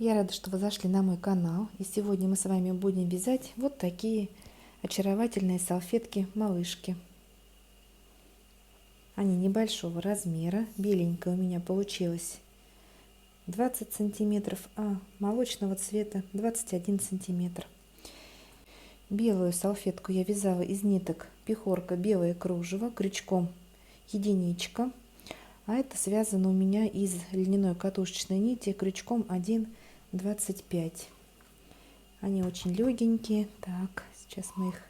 Я рада, что вы зашли на мой канал, и сегодня мы с вами будем вязать вот такие очаровательные салфетки-малышки. Они небольшого размера, беленькая у меня получилась 20 сантиметров, а молочного цвета 21 сантиметр. Белую салфетку я вязала из ниток пехорка белое кружево, крючком единичка, а это связано у меня из льняной катушечной нити крючком 1,25. Они очень легенькие. Так, сейчас мы их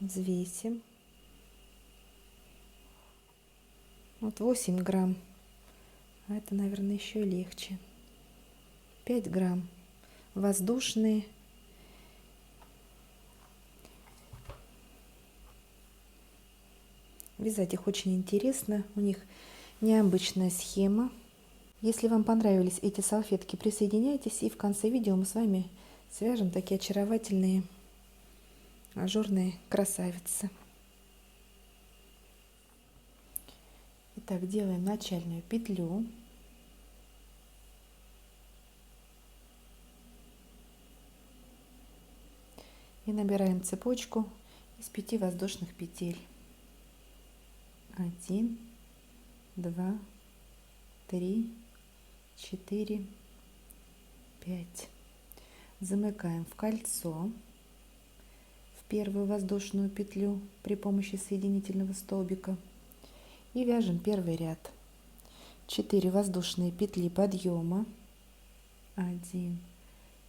взвесим. Вот 8 грамм. А это, наверное, еще легче. 5 грамм. Воздушные. Вязать их очень интересно. У них необычная схема. Если вам понравились эти салфетки, присоединяйтесь. И в конце видео мы с вами свяжем такие очаровательные ажурные красавицы. Итак, делаем начальную петлю. И набираем цепочку из 5 воздушных петель. 1, 2, 3, 4, 5. Замыкаем в кольцо в первую воздушную петлю при помощи соединительного столбика и вяжем первый ряд. 4 воздушные петли подъема. 1,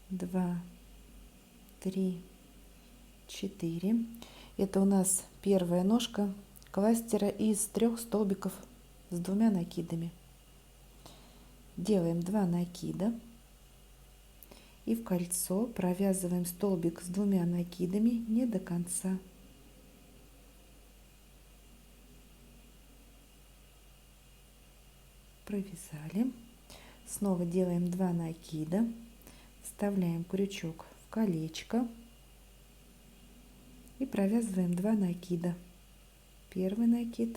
2, 3, 4. Это у нас первая ножка кластера из 3 столбиков с 2 накидами. Делаем 2 накида и в кольцо провязываем столбик с 2 накидами не до конца. Провязали. Снова делаем 2 накида, вставляем крючок в колечко и провязываем 2 накида. Первый накид,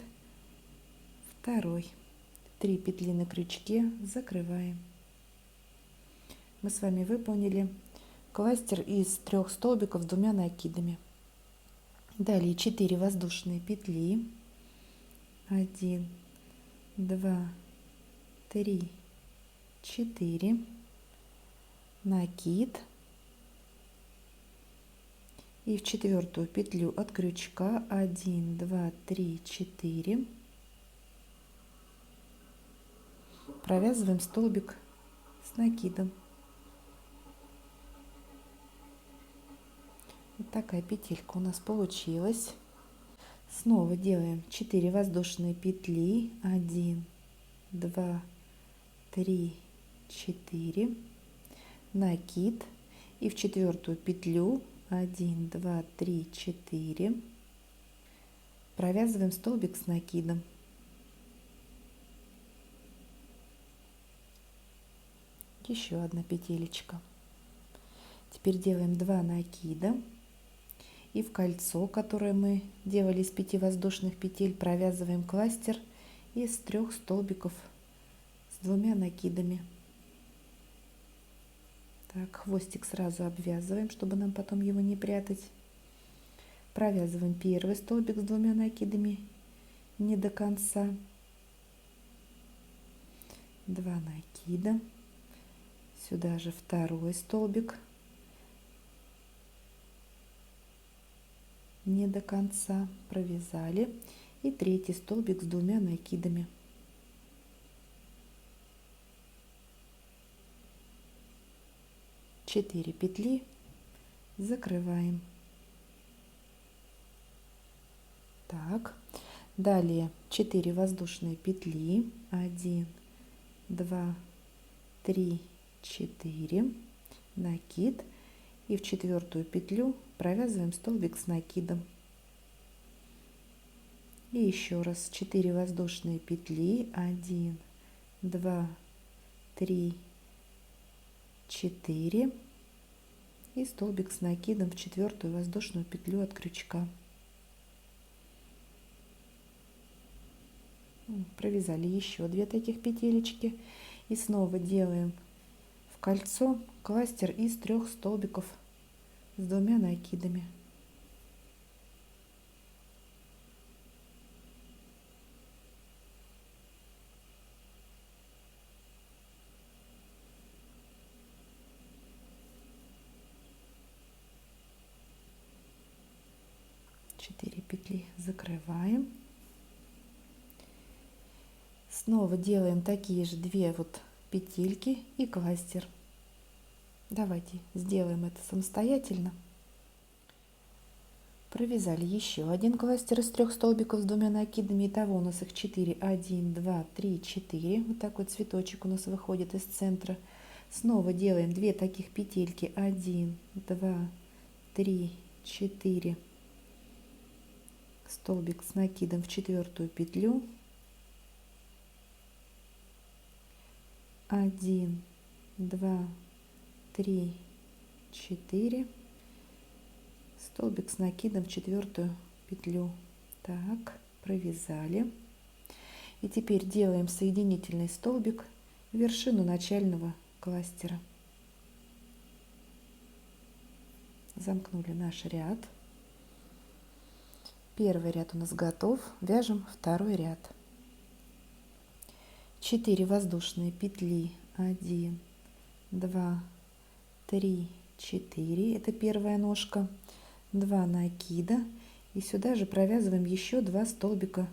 второй. 3 петли на крючке, закрываем. Мы с вами выполнили кластер из 3 столбиков с 2 накидами. Далее 4 воздушные петли. 1, 2, 3, 4. Накид. И в 4-ю петлю от крючка 1, 2, 3, 4. Провязываем столбик с накидом. Вот такая петелька у нас получилась. Снова делаем 4 воздушные петли. 1, 2, 3, 4. Накид. И в 4-ю петлю 1, 2, 3, 4. Провязываем столбик с накидом. Еще одна петелечка. Теперь делаем 2 накида и в кольцо, которое мы делали из 5 воздушных петель, провязываем кластер из 3 столбиков с 2 накидами. Так, хвостик сразу обвязываем, чтобы нам потом его не прятать. Провязываем первый столбик с 2 накидами не до конца. 2 накида. Сюда же второй столбик не до конца, провязали, и 3-й столбик с 2 накидами. Четыре петли, закрываем. Так, далее 4 воздушные петли. 1, 2, 3, 4. Накид. И в 4-ю петлю провязываем столбик с накидом. И еще раз 4 воздушные петли. 1, 2, 3, 4. И столбик с накидом в 4-ю воздушную петлю от крючка. Провязали еще 2 таких петелечки. И снова делаем в кольцо, кластер из 3 столбиков с 2 накидами. Четыре петли закрываем. Снова делаем такие же 2 вот петельки и кластер. Давайте сделаем это самостоятельно. Провязали еще один кластер из 3 столбиков с 2 накидами. Итого у нас их 4. 1, 2, 3, 4. Вот такой цветочек у нас выходит из центра. Снова делаем 2 таких петельки. 1, 2, 3, 4. Столбик с накидом в 4 петлю. 1, 2, 3, 4. Столбик с накидом в 4 петлю. Так, провязали. И теперь делаем соединительный столбик в вершину начального кластера. Замкнули наш ряд. Первый ряд у нас готов. Вяжем второй ряд. 4 воздушные петли. 1, 2, 3, 4. Это первая ножка. 2 накида. И сюда же провязываем еще 2 столбика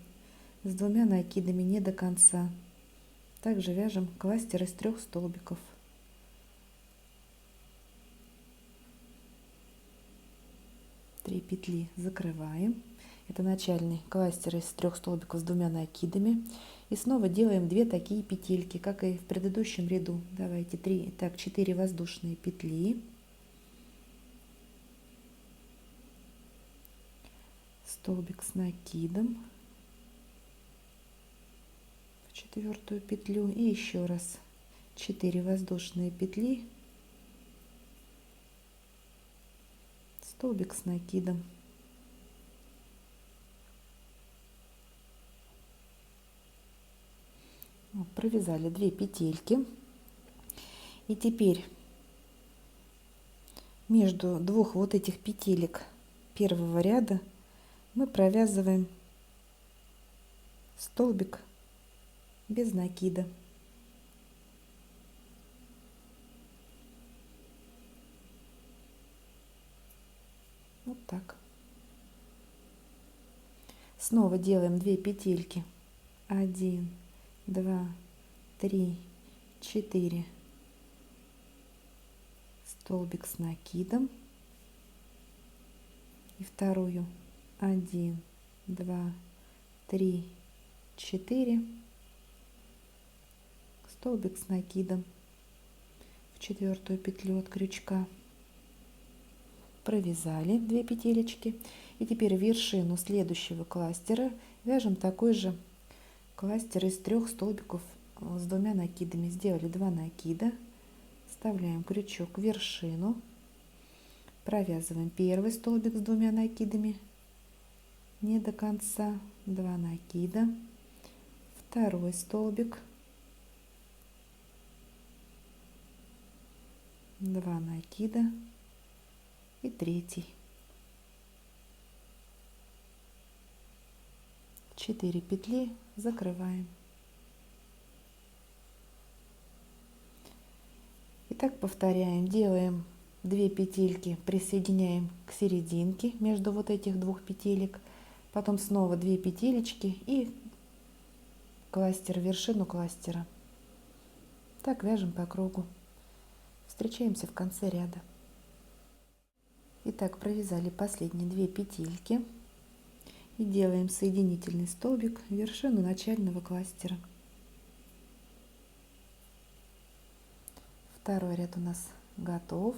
с 2 накидами не до конца. Также вяжем кластер из 3 столбиков. Три петли закрываем. Это начальный кластер из 3 столбиков с 2 накидами. И снова делаем 2 такие петельки, как и в предыдущем ряду. Давайте 4 воздушные петли. Столбик с накидом в 4 петлю. И еще раз 4 воздушные петли. Столбик с накидом. Провязали 2 петельки. И теперь между двух вот этих петелек первого ряда мы провязываем столбик без накида. Вот так. Снова делаем 2 петельки. 1, 2, 3, 4. Столбик с накидом. И вторую. 1, 2, 3, 4. Столбик с накидом в 4 петлю от крючка. Провязали 2 петелечки. И теперь в вершину следующего кластера вяжем такой же кластер из 3 столбиков с 2 накидами. Сделали 2 накида, вставляем крючок в вершину, провязываем первый столбик с 2 накидами не до конца, 2 накида, второй столбик, 2 накида и третий. 4 петли закрываем. И так повторяем. Делаем 2 петельки, присоединяем к серединке между вот этих 2 петелек, потом снова 2 петелечки и кластер, вершину кластера. Так вяжем по кругу. Встречаемся в конце ряда. Итак, провязали последние 2 петельки и делаем соединительный столбик в вершину начального кластера. Второй ряд у нас готов.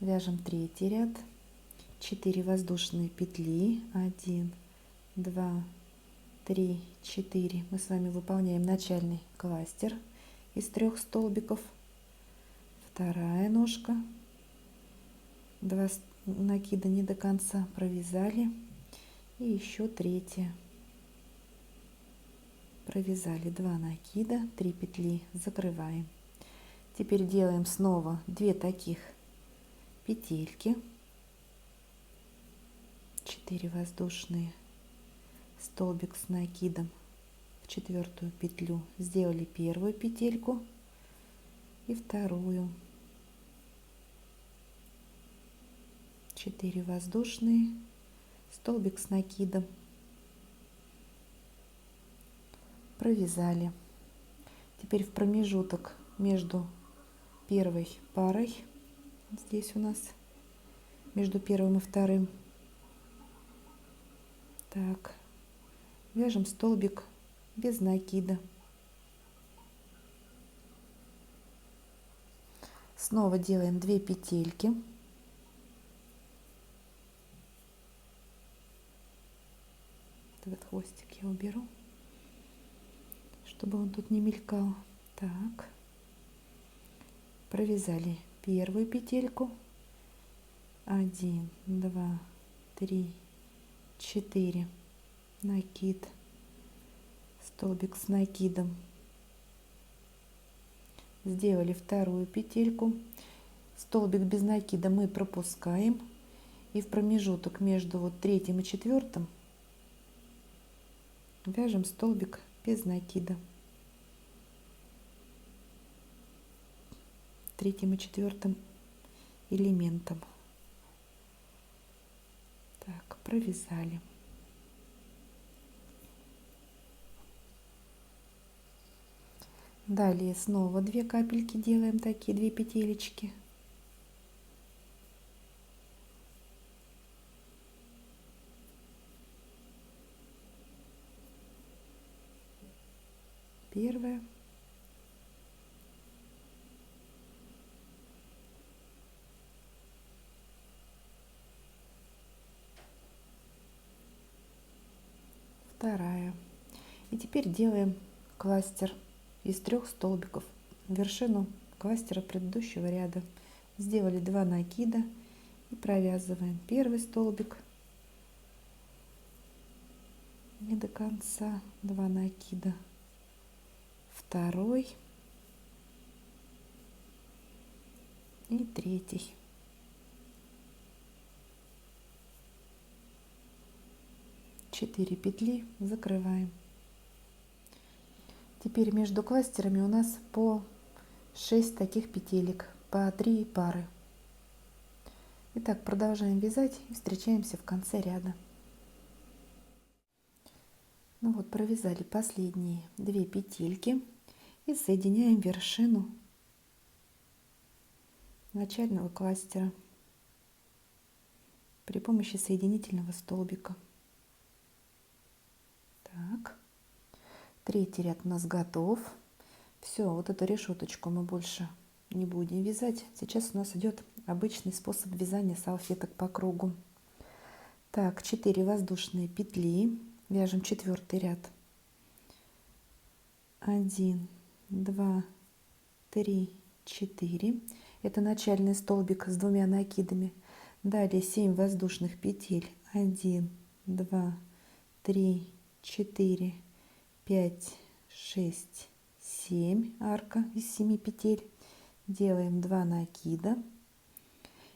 Вяжем третий ряд. 4 воздушные петли. 1, 2, 3, 4. Мы с вами выполняем начальный кластер из 3 столбиков. Вторая ножка. 2 накида не до конца провязали. И еще третья. Провязали 2 накида, 3 петли закрываем. Теперь делаем снова 2 таких петельки, 4 воздушные, столбик с накидом в 4-ю петлю, сделали первую петельку и вторую, 4 воздушные, столбик с накидом, провязали. Теперь в промежуток между первой парой, здесь у нас между первым и вторым, так, вяжем столбик без накида. Снова делаем 2 петельки, этот хвостик я уберу, чтобы он тут не мелькал. Так, провязали первую петельку, 1, 2, 3, 4, накид, столбик с накидом, сделали вторую петельку, столбик без накида мы пропускаем, и в промежуток между вот 3-м и 4-м вяжем столбик без накида. 3-м и 4-м элементом. Так, провязали. Далее снова 2 капельки делаем, такие 2 петелечки. Первая, вторая. И теперь делаем кластер из 3 столбиков, вершину кластера предыдущего ряда. Сделали 2 накида и провязываем первый столбик, не до конца, 2 накида, второй и третий. Четыре петли закрываем. Теперь между кластерами у нас по 6 таких петелек, по 3 пары. Итак, продолжаем вязать и встречаемся в конце ряда. Ну вот, провязали последние 2 петельки и соединяем вершину начального кластера при помощи соединительного столбика. Так, третий ряд у нас готов. Все, вот эту решеточку мы больше не будем вязать. Сейчас у нас идет обычный способ вязания салфеток по кругу. Так, 4 воздушные петли, вяжем 4-й ряд. 1, 2, 3, 4. Это начальный столбик с 2 накидами. Далее 7 воздушных петель. 1, 2, 3, 4, 5, 6, 7. Арка из 7 петель. Делаем 2 накида.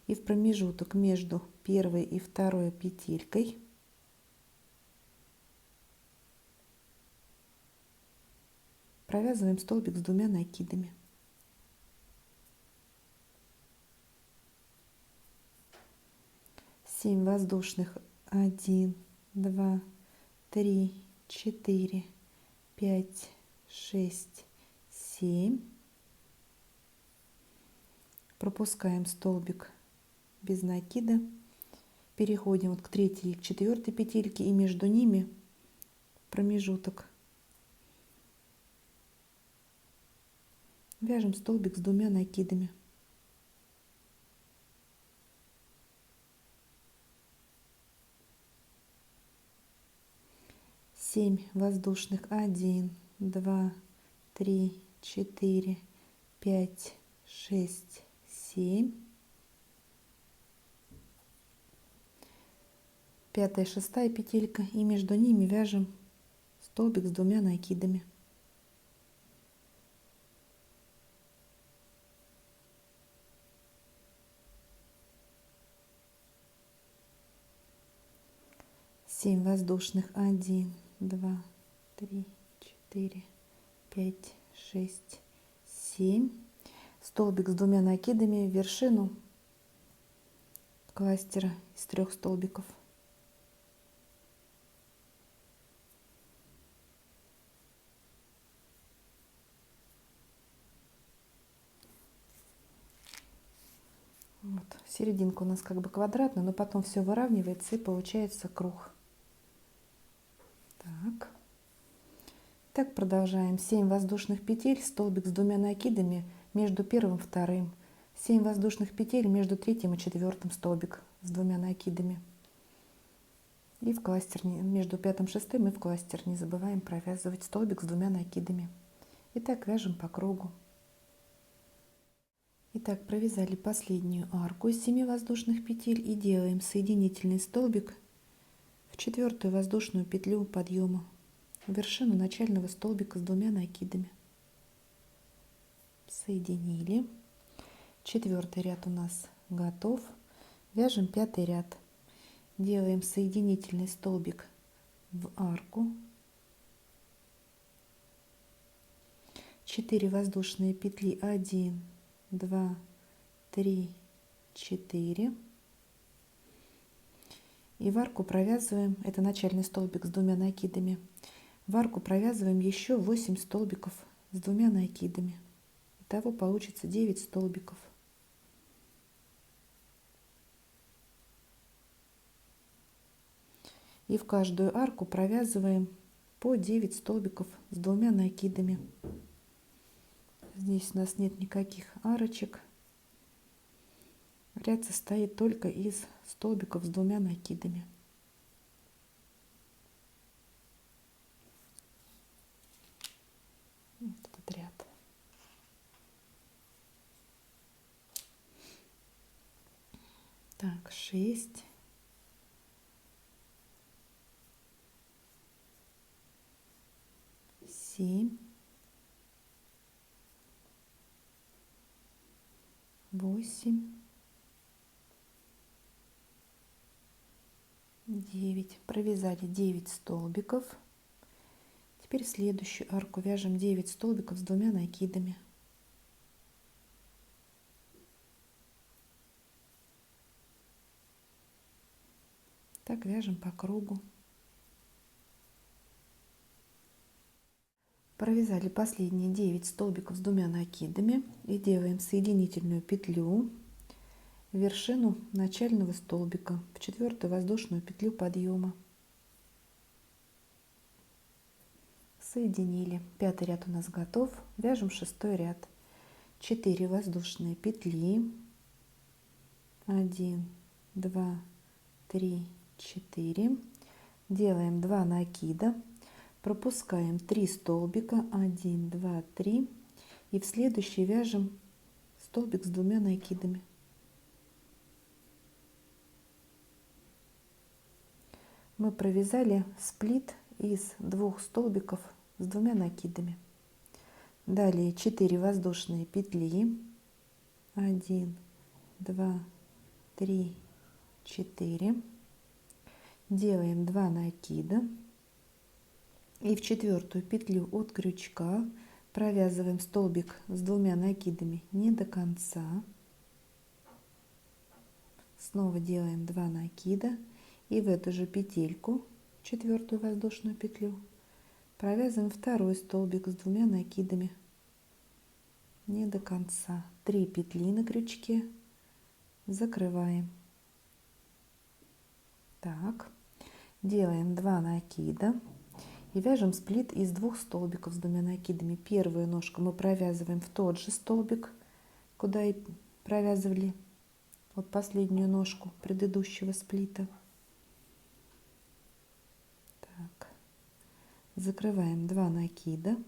И в промежуток между первой и второй петелькой провязываем столбик с 2 накидами. Семь воздушных. 1, 2, 3, 4, 5, 6, 7. Пропускаем столбик без накида, переходим вот к 3-й и к 4-й петельке, и между ними промежуток вяжем столбик с 2 накидами. Семь воздушных. 1, 2, 3, 4, 5, 6, 7. 5-я, 6-я петелька, и между ними вяжем столбик с 2 накидами. 7 воздушных, 1, 2, 3, 4, 5, 6, 7, столбик с двумя накидами в вершину кластера из 3 столбиков. Вот. Серединка у нас как бы квадратная, но потом все выравнивается и получается круг. Так продолжаем. 7 воздушных петель, столбик с двумя накидами между первым и вторым. 7 воздушных петель между третьим и четвертым, столбик с двумя накидами. И в кластер, между пятым и шестым и в кластер не забываем провязывать столбик с двумя накидами. И так вяжем по кругу. Итак, провязали последнюю арку из 7 воздушных петель и делаем соединительный столбик в 4-ю воздушную петлю подъема, в вершину начального столбика с двумя накидами. Соединили. 4-й ряд у нас готов. Вяжем 5-й ряд. Делаем соединительный столбик в арку. 4 воздушные петли, 1, 2, 3, 4. И в арку провязываем, это начальный столбик с двумя накидами, в арку провязываем еще 8 столбиков с двумя накидами. Итого получится 9 столбиков. И в каждую арку провязываем по 9 столбиков с двумя накидами. Здесь у нас нет никаких арочек. Ряд состоит только из столбиков с двумя накидами. Вот этот ряд. Так, 6. 7. 8, 9. Провязали 9 столбиков. Теперь в следующую арку вяжем 9 столбиков с двумя накидами. Так вяжем по кругу. Провязали последние 9 столбиков с двумя накидами и делаем соединительную петлю в вершину начального столбика в 4-ю воздушную петлю подъема. Соединили. 5-й ряд у нас готов. Вяжем 6-й ряд. 4 воздушные петли, 1, 2, 3, 4. Делаем 2 накида. Пропускаем 3 столбика, 1, 2, 3, и в следующий вяжем столбик с двумя накидами. Мы провязали сплит из 2 столбиков с двумя накидами. Далее 4 воздушные петли, 1, 2, 3, 4. Делаем 2 накида. И в 4-ю петлю от крючка провязываем столбик с двумя накидами не до конца. Снова делаем 2 накида и в эту же петельку, 4-ю воздушную петлю, провязываем 2-й столбик с двумя накидами не до конца. 3 петли на крючке, закрываем. Так, делаем 2 накида. И вяжем сплит из 2 столбиков с двумя накидами. Первую ножку мы провязываем в тот же столбик, куда и провязывали вот последнюю ножку предыдущего сплита. Так. Закрываем 2 накида,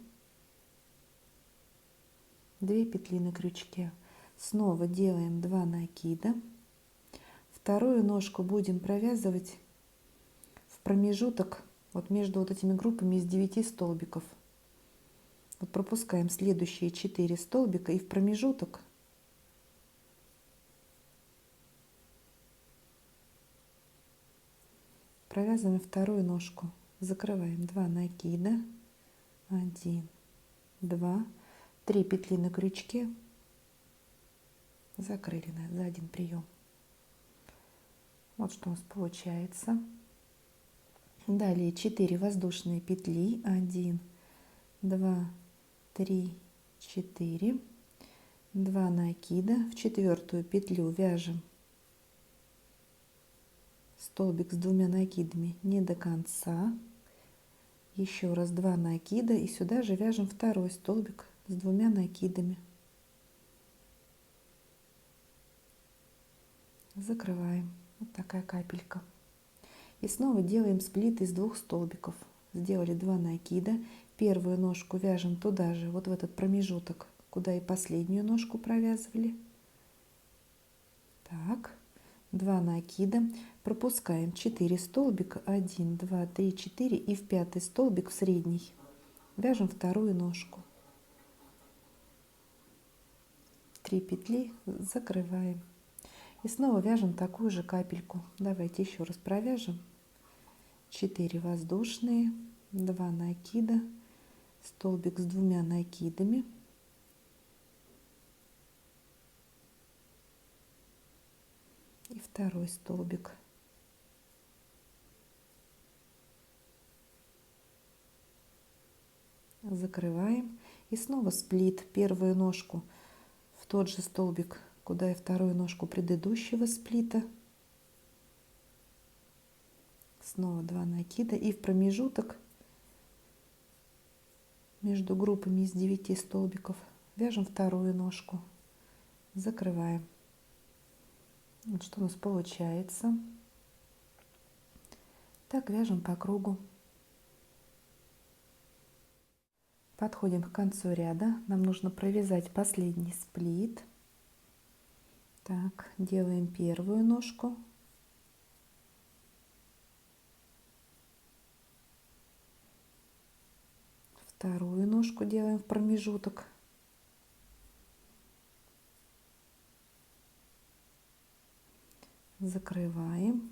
2 петли на крючке. Снова делаем 2 накида. Вторую ножку будем провязывать в промежуток вот между вот этими группами из 9 столбиков. Вот пропускаем следующие 4 столбика и в промежуток провязываем вторую ножку, закрываем 2 накида, 1, 2, 3 петли на крючке, закрыли за один прием. Вот что у нас получается. Далее 4 воздушные петли, 1, 2, 3, 4, 2 накида, в четвертую петлю вяжем столбик с 2 накидами не до конца, еще раз 2 накида и сюда же вяжем второй столбик с 2 накидами, закрываем. Вот такая капелька. И снова делаем сплит из 2 столбиков. Сделали 2 накида, первую ножку вяжем туда же, вот в этот промежуток, куда и последнюю ножку провязывали. Так, 2 накида, пропускаем 4 столбика, 1, 2, 3, 4 и в 5 столбик в средний вяжем вторую ножку, 3 петли, закрываем и снова вяжем такую же капельку. Давайте еще раз провяжем. 4 воздушные, 2 накида, столбик с 2 накидами, и второй столбик, закрываем и снова сплит, первую ножку в тот же столбик, куда и вторую ножку предыдущего сплита, снова 2 накида и в промежуток между группами из 9 столбиков вяжем вторую ножку, закрываем. Вот что у нас получается. Так вяжем по кругу. Подходим к концу ряда. Нам нужно провязать последний сплит. Так, делаем первую ножку. Вторую ножку делаем в промежуток. Закрываем.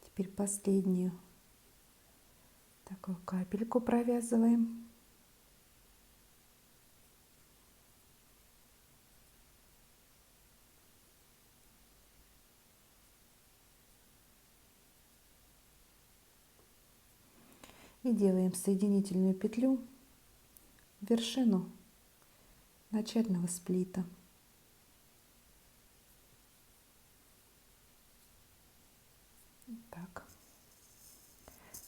Теперь последнюю такую капельку провязываем. И делаем соединительную петлю в вершину начального сплита. Так,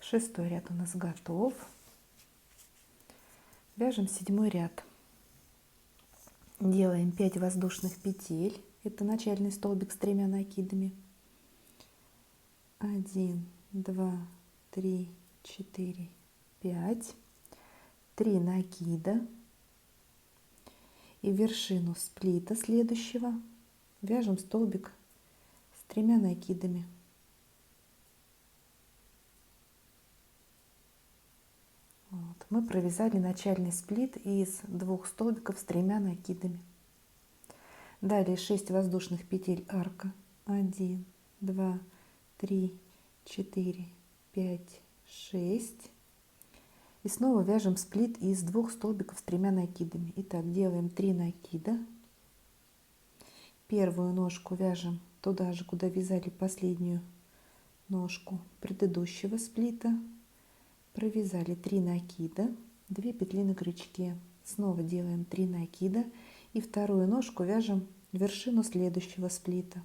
6-й ряд у нас готов. Вяжем 7-й ряд. Делаем 5 воздушных петель. Это начальный столбик с 3 накидами. 1, 2, 3, 4, 5. 3 накида. И в вершину сплита следующего вяжем столбик с 3 накидами. Вот. Мы провязали начальный сплит из 2 столбиков с 3 накидами. Далее 6 воздушных петель арка. 1, 2, 3, 4, 5, 6. И снова вяжем сплит из 2 столбиков с 3 накидами. Итак, делаем 3 накида. Первую ножку вяжем туда же, куда вязали последнюю ножку предыдущего сплита. Провязали 3 накида, 2 петли на крючке. Снова делаем 3 накида и вторую ножку вяжем в вершину следующего сплита.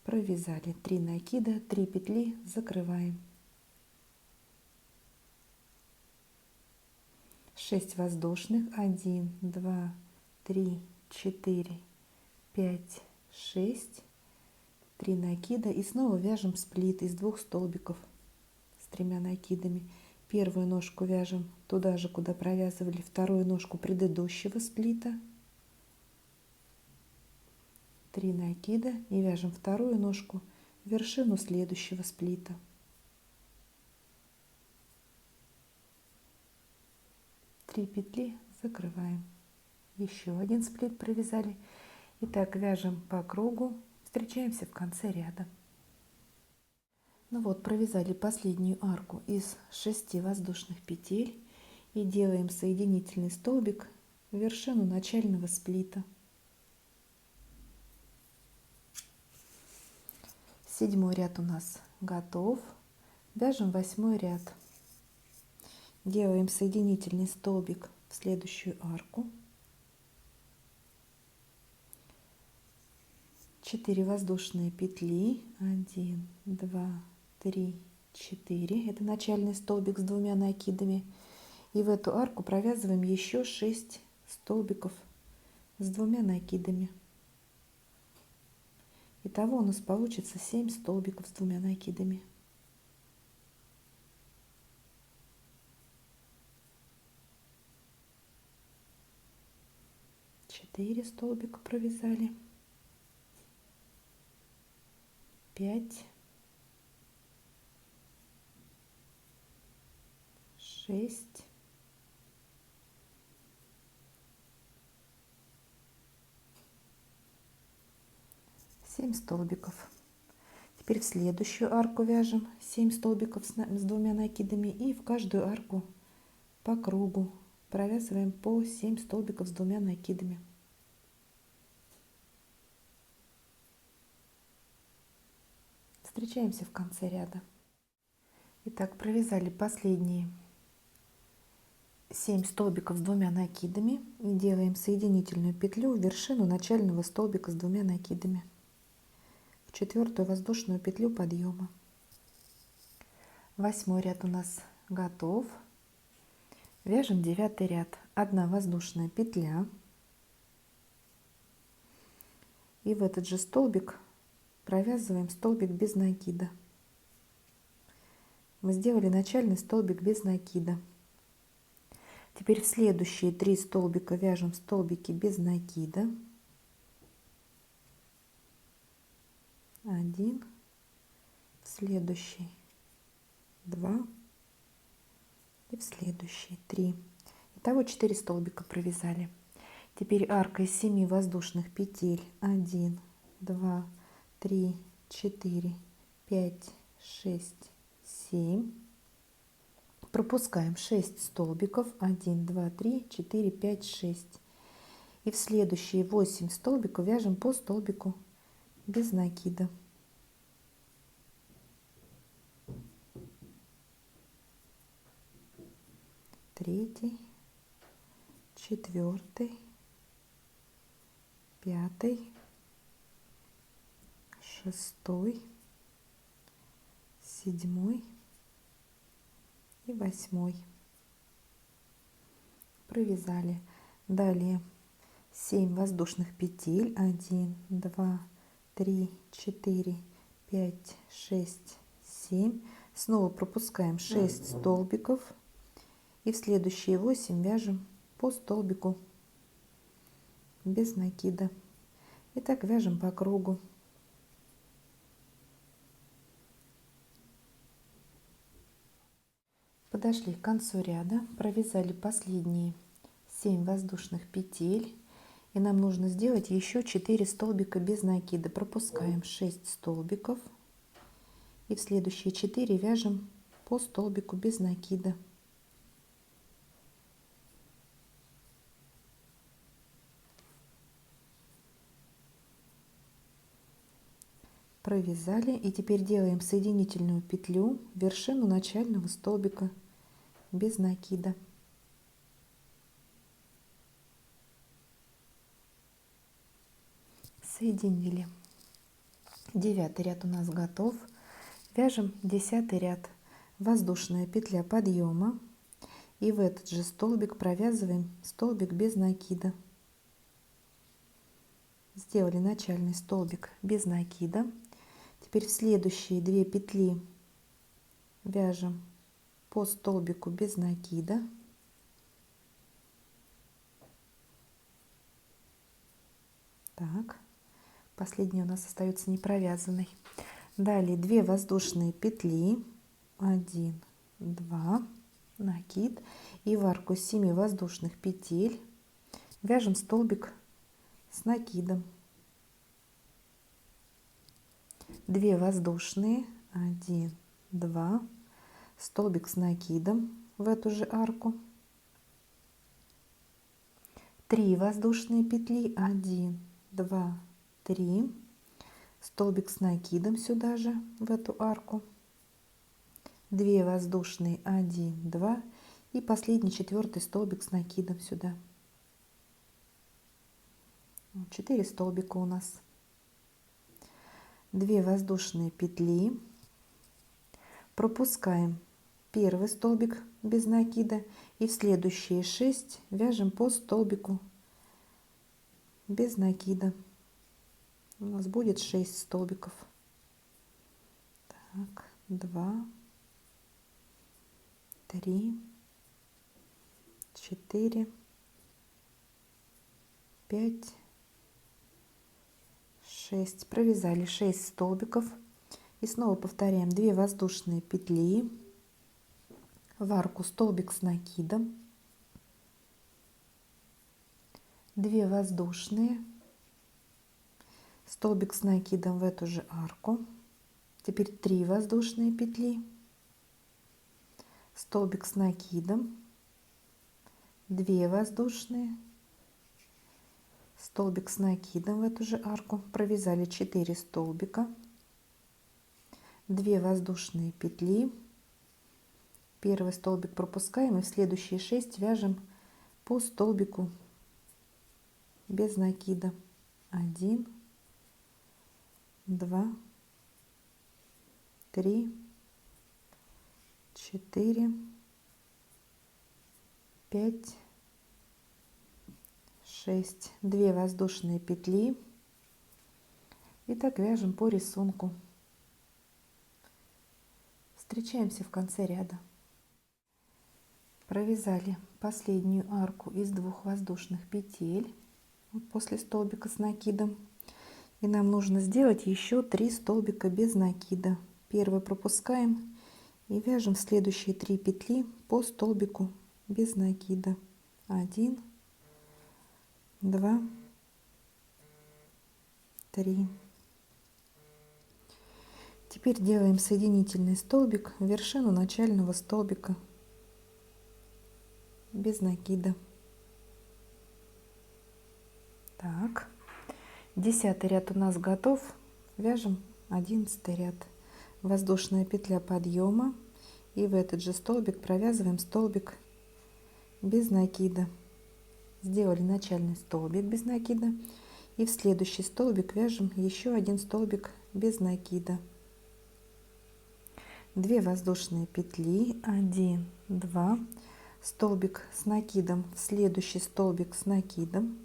Провязали 3 накида, 3 петли, закрываем. 6 воздушных, 1, 2, 3, 4, 5, 6. 3 накида и снова вяжем сплит из 2 столбиков с 3 накидами. Первую ножку вяжем туда же, куда провязывали вторую ножку предыдущего сплита. 3 накида и вяжем вторую ножку в вершину следующего сплита. Три петли, закрываем. Еще один сплит провязали Итак, вяжем по кругу, встречаемся в конце ряда. Ну вот, провязали последнюю арку из 6 воздушных петель и делаем соединительный столбик в вершину начального сплита. Седьмой ряд у нас готов. Вяжем 8 ряд. Делаем соединительный столбик в следующую арку. 4 воздушные петли. 1, 2, 3, 4. Это начальный столбик с 2 накидами. И в эту арку провязываем еще 6 столбиков с 2 накидами. Итого у нас получится 7 столбиков с 2 накидами. Четыре столбика провязали. 5, 6, 7 столбиков. Теперь в следующую арку вяжем 7 столбиков с 2 накидами и в каждую арку по кругу провязываем по 7 столбиков с 2 накидами. Встречаемся в конце ряда. Итак, провязали последние 7 столбиков с 2 накидами и делаем соединительную петлю в вершину начального столбика с 2 накидами в 4-ю воздушную петлю подъема. 8 ряд у нас готов. Вяжем 9 ряд. 1 воздушная петля и в этот же столбик провязываем столбик без накида. Мы сделали начальный столбик без накида. Теперь в следующие 3 столбика вяжем столбики без накида. 1, в следующий 2 и в следующие 3. Итого 4 столбика провязали. Теперь арка из 7 воздушных петель. 1, 2, 3, 4, 5, 6, 7. Пропускаем 6 столбиков. 1, 2, 3, 4, 5, 6. И в следующие 8 столбиков вяжем по столбику без накида. Третий, 4, 5, 6, 7 и 8. Провязали. Далее 7 воздушных петель. 1, 2, 3, 4, 5, 6, 7. Снова пропускаем 6 столбиков. И в следующие 8 вяжем по столбику без накида. И так вяжем по кругу. Подошли к концу ряда, провязали последние 7 воздушных петель. И нам нужно сделать еще 4 столбика без накида. Пропускаем 6 столбиков. И в следующие 4 вяжем по столбику без накида. Провязали, и теперь делаем соединительную петлю в вершину начального столбика без накида. Соединили. 9 ряд у нас готов. Вяжем 10 ряд. Воздушная петля подъема и в этот же столбик провязываем столбик без накида. Сделали начальный столбик без накида. Теперь в следующие 2 петли вяжем по столбику без накида. Так, последний у нас остается не провязанный. Далее 2 воздушные петли. 1, 2, накид. И в арку 7 воздушных петель вяжем столбик с накидом. 2 воздушные, 1, 2, столбик с накидом в эту же арку, 3 воздушные петли, 1, 2, 3, столбик с накидом сюда же в эту арку, 2 воздушные, 1, 2 и последний 4 столбик с накидом сюда. 4 столбика у нас. 2 воздушные петли, пропускаем первый столбик без накида и в следующие 6 вяжем по столбику без накида. У нас будет 6 столбиков. Так, 2, 3, 4, 5, 6. Провязали 6 столбиков и снова повторяем 2 воздушные петли в арку, столбик с накидом, 2 воздушные, столбик с накидом в эту же арку, теперь 3 воздушные петли, столбик с накидом, 2 воздушные, столбик с накидом в эту же арку, провязали 4 столбика, 2 воздушные петли, первый столбик пропускаем и в следующие 6 вяжем по столбику без накида. 1, 2, 3, 4, 5, 6. 2 воздушные петли и так вяжем по рисунку. Встречаемся в конце ряда. Провязали последнюю арку из 2 воздушных петель после столбика с накидом, и нам нужно сделать еще 3 столбика без накида. Первый пропускаем и вяжем следующие 3 петли по столбику без накида. 1, 2, 3. Теперь делаем соединительный столбик в вершину начального столбика без накида. Так, 10 ряд у нас готов. Вяжем 11 ряд. Воздушная петля подъема и в этот же столбик провязываем столбик без накида. Сделали начальный столбик без накида и в следующий столбик вяжем еще 1 столбик без накида. 2 воздушные петли, 1, 2, столбик с накидом в следующий столбик с накидом,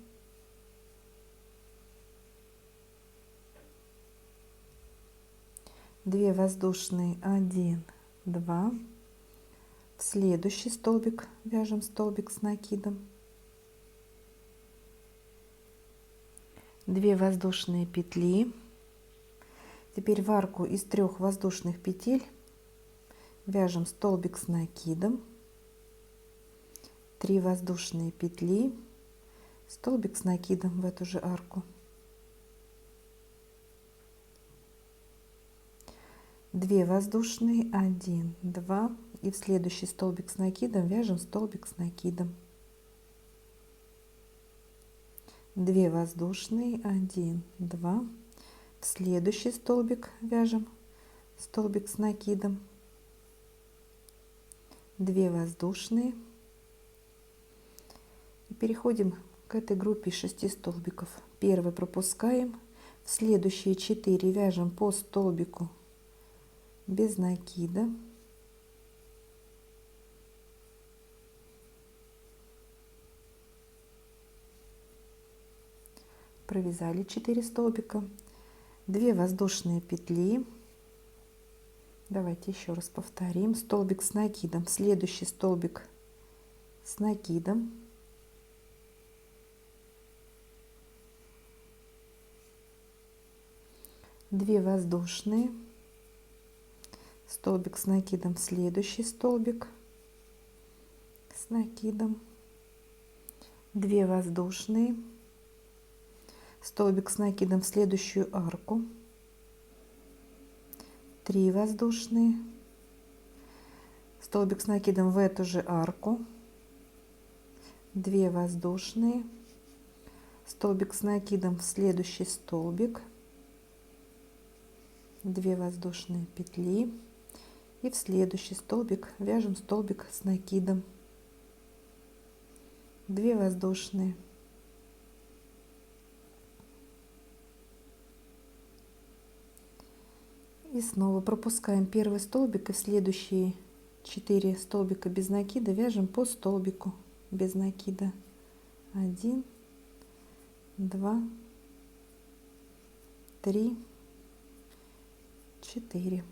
2 воздушные, 1, 2, в следующий столбик вяжем столбик с накидом, 2 воздушные петли. Теперь в арку из 3 воздушных петель вяжем столбик с накидом, 3 воздушные петли, столбик с накидом в эту же арку, 2 воздушные, 1, 2 и в следующий столбик с накидом вяжем столбик с накидом, 2 воздушные, 1, 2, в следующий столбик вяжем столбик с накидом, 2 воздушные и переходим к этой группе 6 столбиков. Первый пропускаем, в следующие 4 вяжем по столбику без накида, провязали 4 столбика, 2 воздушные петли. Давайте еще раз повторим. Столбик с накидом, следующий столбик с накидом, 2 воздушные, столбик с накидом, следующий столбик с накидом, 2 воздушные, столбик с накидом в следующую арку, 3 воздушные, столбик с накидом в эту же арку, 2 воздушные, столбик с накидом в следующий столбик, 2 воздушные петли, и в следующий столбик вяжем столбик с накидом, 2 воздушные, и снова пропускаем первый столбик, и в следующие 4 столбика без накида вяжем по столбику без накида. 1, 2, 3, 4.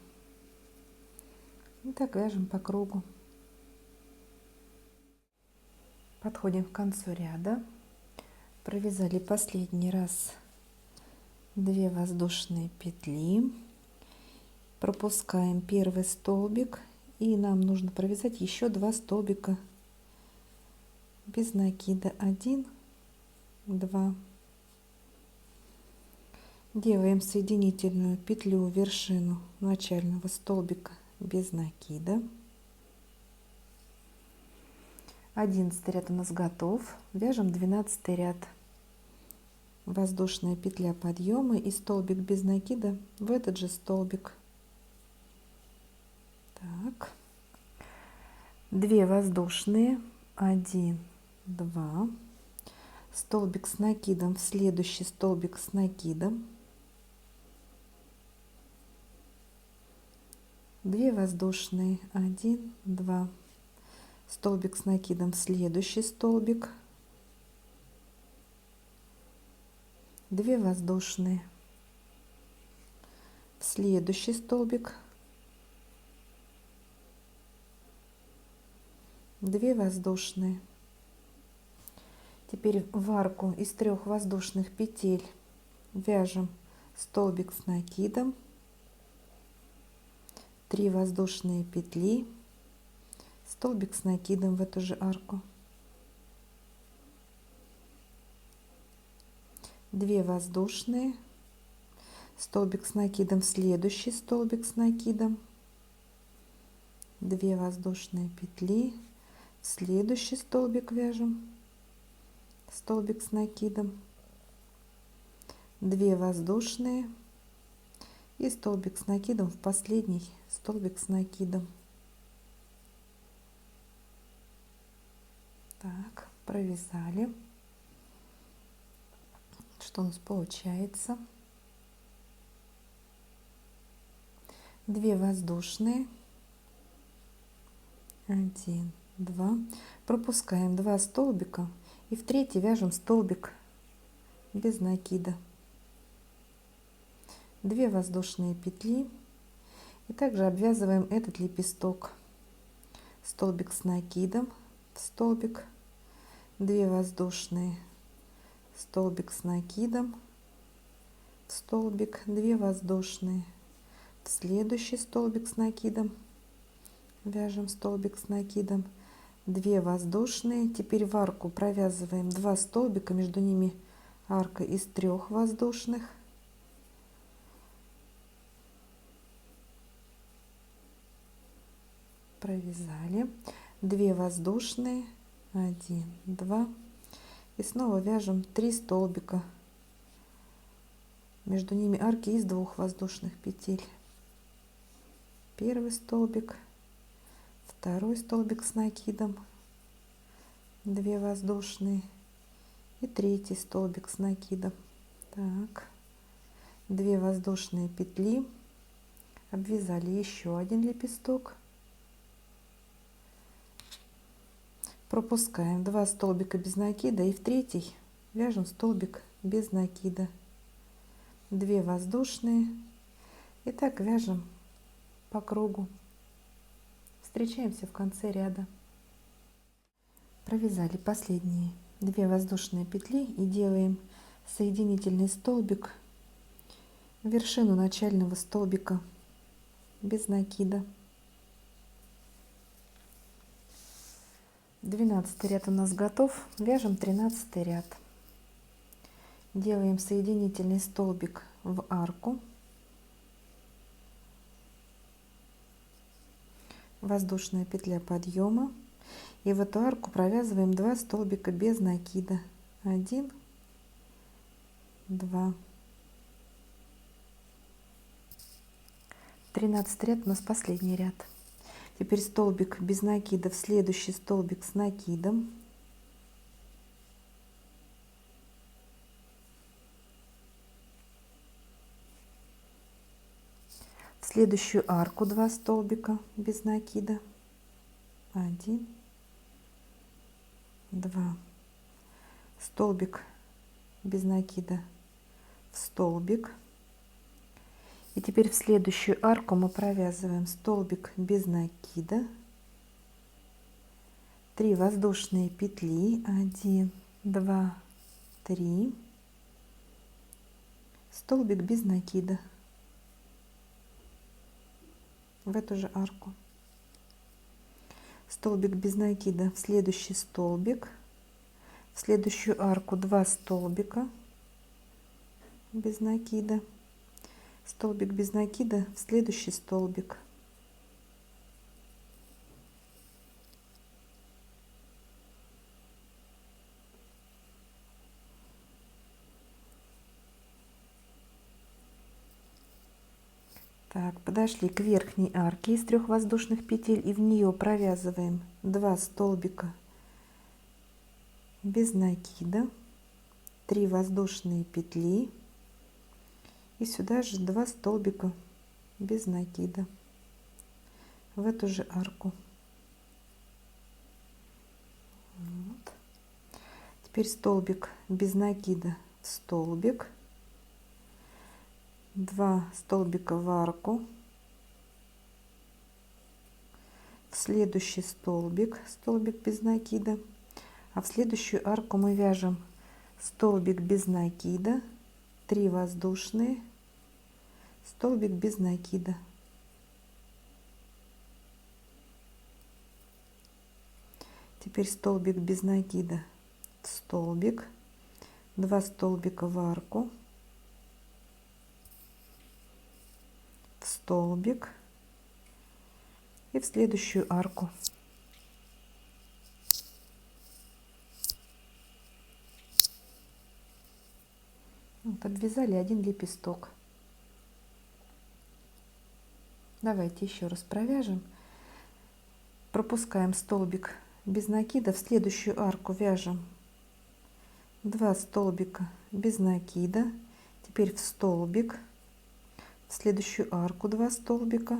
И так вяжем по кругу. Подходим к концу ряда. Провязали последний раз 2 воздушные петли, пропускаем первый столбик, и нам нужно провязать еще 2 столбика без накида. 1, 2. Делаем соединительную петлю в вершину начального столбика без накида. 11 ряд у нас готов. Вяжем 12 ряд. Воздушная петля подъема и столбик без накида в этот же столбик. Так. 2 воздушные, 1, 2, столбик с накидом в следующий столбик с накидом, 2 воздушные, 1, 2, столбик с накидом в следующий столбик, 2 воздушные, в следующий столбик, 2 воздушные. Теперь в арку из 3 воздушных петель вяжем столбик с накидом, 3 воздушные петли, столбик с накидом в эту же арку, 2 воздушные, столбик с накидом в следующий столбик с накидом, 2 воздушные петли, в следующий столбик вяжем столбик с накидом, 2 воздушные и столбик с накидом в последний столбик с накидом. Так, провязали. Что у нас получается? 2 воздушные, 1, 2, пропускаем 2 столбика и в третий вяжем столбик без накида, 2 воздушные петли, и также обвязываем этот лепесток, столбик с накидом в столбик, 2 воздушные, столбик с накидом в столбик, 2 воздушные, в следующий столбик с накидом вяжем столбик с накидом, 2 воздушные. Теперь в арку провязываем 2 столбика, между ними арка из 3 воздушных, провязали, 2 воздушные, 1, 2, и снова вяжем 3 столбика, между ними арки из 2 воздушных петель, первый столбик, второй столбик с накидом, 2 воздушные и третий столбик с накидом. Так, 2 воздушные петли, обвязали еще один лепесток, пропускаем 2 столбика без накида и в третий вяжем столбик без накида, 2 воздушные, и так вяжем по кругу. Встречаемся в конце ряда. Провязали последние 2 воздушные петли и делаем соединительный столбик в вершину начального столбика без накида. 12 ряд у нас готов. Вяжем 13 ряд. Делаем соединительный столбик в арку, воздушная петля подъема, и в эту арку провязываем 2 столбика без накида. 1, 2. 13 ряд у нас последний ряд. Теперь столбик без накида в следующий столбик с накидом. В следующую арку 2 столбика без накида. 1, 2. Столбик без накида в столбик. И теперь в следующую арку мы провязываем столбик без накида, 3 воздушные петли, 1, 2, 3, столбик без накида в эту же арку, столбик без накида в следующий столбик, в следующую арку 2 столбика без накида, столбик без накида в следующий столбик. Так, подошли к верхней арке из 3 воздушных петель и в нее провязываем 2 столбика без накида, 3 воздушные петли и сюда же 2 столбика без накида в эту же арку. Вот. Теперь столбик без накида в столбик, 2 столбика в арку, в следующий столбик, столбик без накида, а в следующую арку мы вяжем столбик без накида, 3 воздушные, столбик без накида. Теперь столбик без накида в столбик, 2 столбика в арку, в столбик и в следующую арку. Вот, обвязали 1 лепесток. Давайте еще раз провяжем. Пропускаем столбик без накида, в следующую арку вяжем 2 столбика без накида, теперь в столбик, в следующую арку 2 столбика,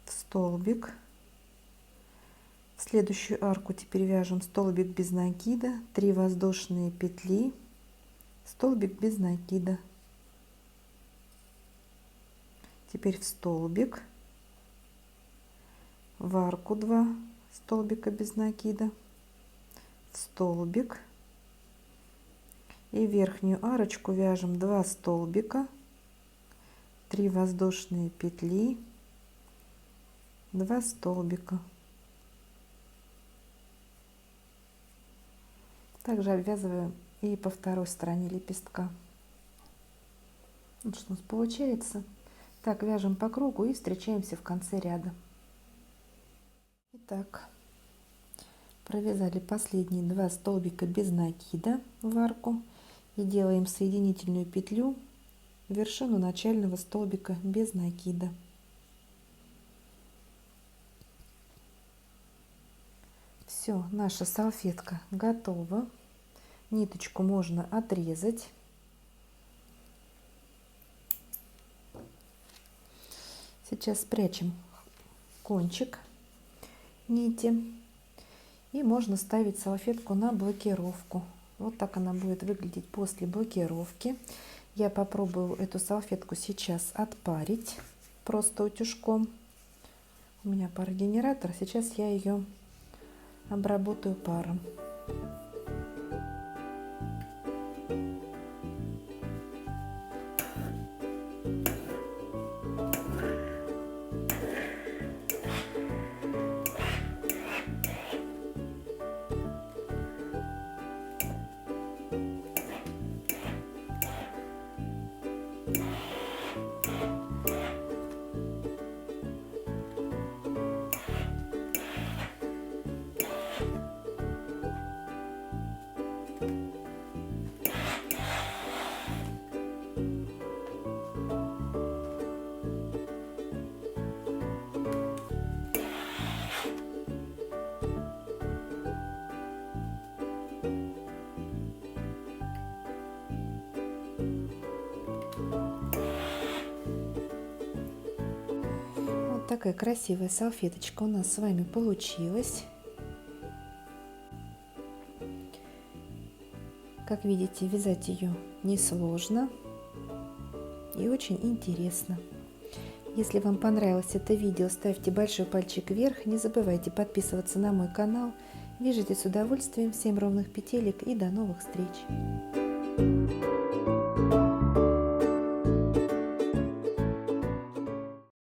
в столбик, в следующую арку теперь вяжем столбик без накида, 3 воздушные петли, столбик без накида, теперь в столбик, в арку 2 столбика без накида, в столбик и верхнюю арочку вяжем 2 столбика, 3 воздушные петли, 2 столбика. Также обвязываем и по второй стороне лепестка. Вот что у нас получается. Так, вяжем по кругу и встречаемся в конце ряда. Итак, провязали последние 2 столбика без накида в арку и делаем соединительную петлю в вершину начального столбика без накида. Все, наша салфетка готова. Ниточку можно отрезать. Сейчас спрячем кончик нити и можно ставить салфетку на блокировку. Вот так она будет выглядеть после блокировки. Я попробую эту салфетку сейчас отпарить просто утюжком. У меня парогенератор. Сейчас я ее обработаю паром. Такая красивая салфеточка у нас с вами получилась. Как видите, вязать ее несложно и очень интересно. Если вам понравилось это видео, ставьте большой пальчик вверх. Не забывайте подписываться на мой канал. Вяжите с удовольствием. Всем ровных петелек и до новых встреч!